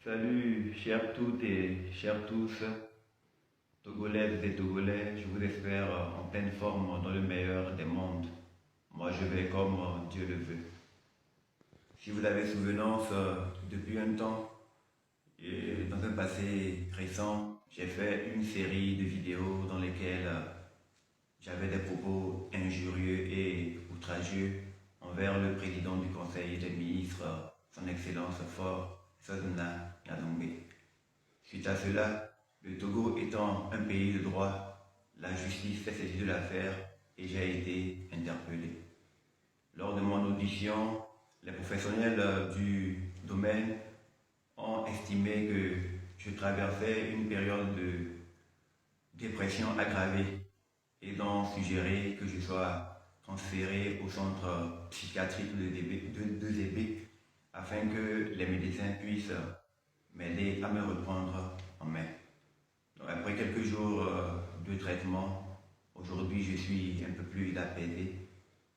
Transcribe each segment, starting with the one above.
Salut, chers toutes et chers tous, Togolaises et Togolais, je vous espère en pleine forme dans le meilleur des mondes. Moi, je vais comme Dieu le veut. Si vous avez souvenance, depuis un temps, et dans un passé récent, j'ai fait une série de vidéos dans lesquelles j'avais des propos injurieux et outragieux envers le président du Conseil des ministres, son Excellence Faure Sozona Nyadombe. Suite à cela, le Togo étant un pays de droit, la justice s'est saisie de l'affaire et j'ai été interpellé. Lors de mon audition, les professionnels du domaine ont estimé que je traversais une période de dépression aggravée et ont suggéré que je sois transféré au centre psychiatrique de Zébé afin que les médecins puissent m'aider à me reprendre en main. Donc, après quelques jours de traitement, aujourd'hui je suis un peu plus apaisé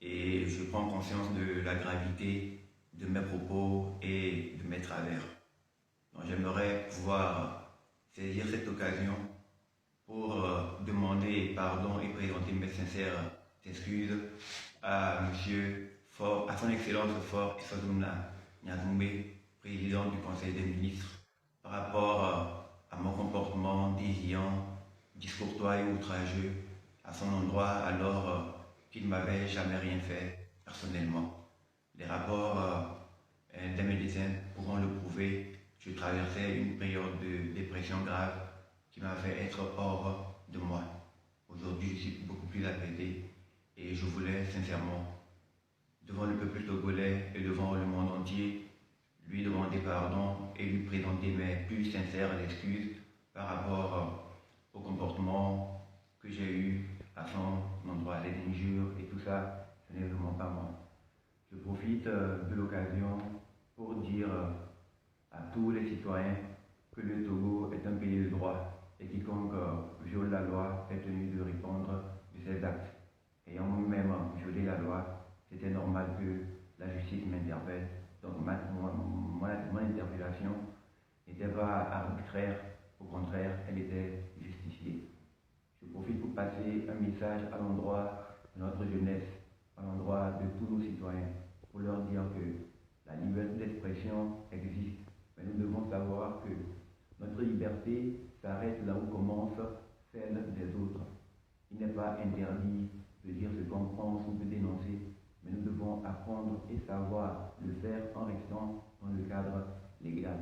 et je prends conscience de la gravité de mes propos et de mes travers. Donc j'aimerais pouvoir saisir cette occasion pour demander pardon et présenter mes sincères excuses à Monsieur Faure, à son Excellence Faure Sozona Nyadombe, président du Conseil des ministres, par rapport à mon comportement déviant, discourtois et outrageux à son endroit alors qu'il ne m'avait jamais rien fait personnellement. Les rapports des médecins pourront le prouver. Je traversais une période de dépression grave qui m'a fait être hors de moi. Aujourd'hui, je suis beaucoup plus apaisé et je voulais sincèrement, devant le peuple togolais et devant le monde entier, lui demander pardon et lui présenter mes plus sincères excuses par rapport au comportement que j'ai eu à son endroit, les injures et tout ça, ce n'est vraiment pas moi. Je profite de l'occasion pour dire à tous les citoyens que le Togo est un pays de droit et quiconque viole la loi est tenu de répondre de ses actes. Ayant moi-même violé la loi, c'était normal que la justice m'interpelle. Donc mon interpellation n'était pas arbitraire, au contraire, elle était justifiée. Je profite pour passer un message à l'endroit de notre jeunesse, à l'endroit de tous nos citoyens, pour leur dire que la liberté d'expression existe, mais nous devons savoir que notre liberté s'arrête là où commence celle des autres. Il n'est pas interdit de dire ce qu'on pense ou de dénoncer, mais nous devons apprendre et savoir le faire en restant dans le cadre légal.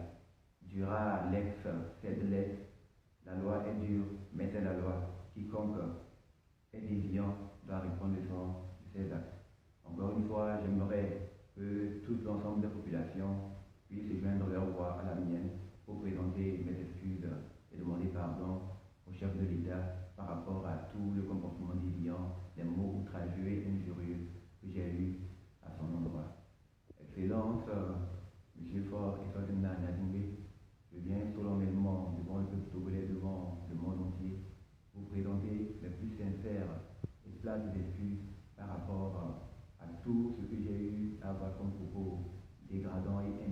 Dura lex sed lex, la loi est dure, mais c'est la loi. Quiconque est déviant doit répondre de ses actes. Encore une fois, j'aimerais que tout l'ensemble des populations puissent joindre leur voix à la mienne pour présenter mes excuses et demander pardon au chef de l'État par rapport à tout le comportement déviant, les mots outrageux et injurieux que j'ai eus à son endroit. Excellence, M. Faure Sozona Nyadombe, je viens solennellement devant le peuple togolais, devant le monde entier, vous présenter les plus sincères et plates excuses par rapport à tout ce que j'ai eu à avoir comme propos dégradant et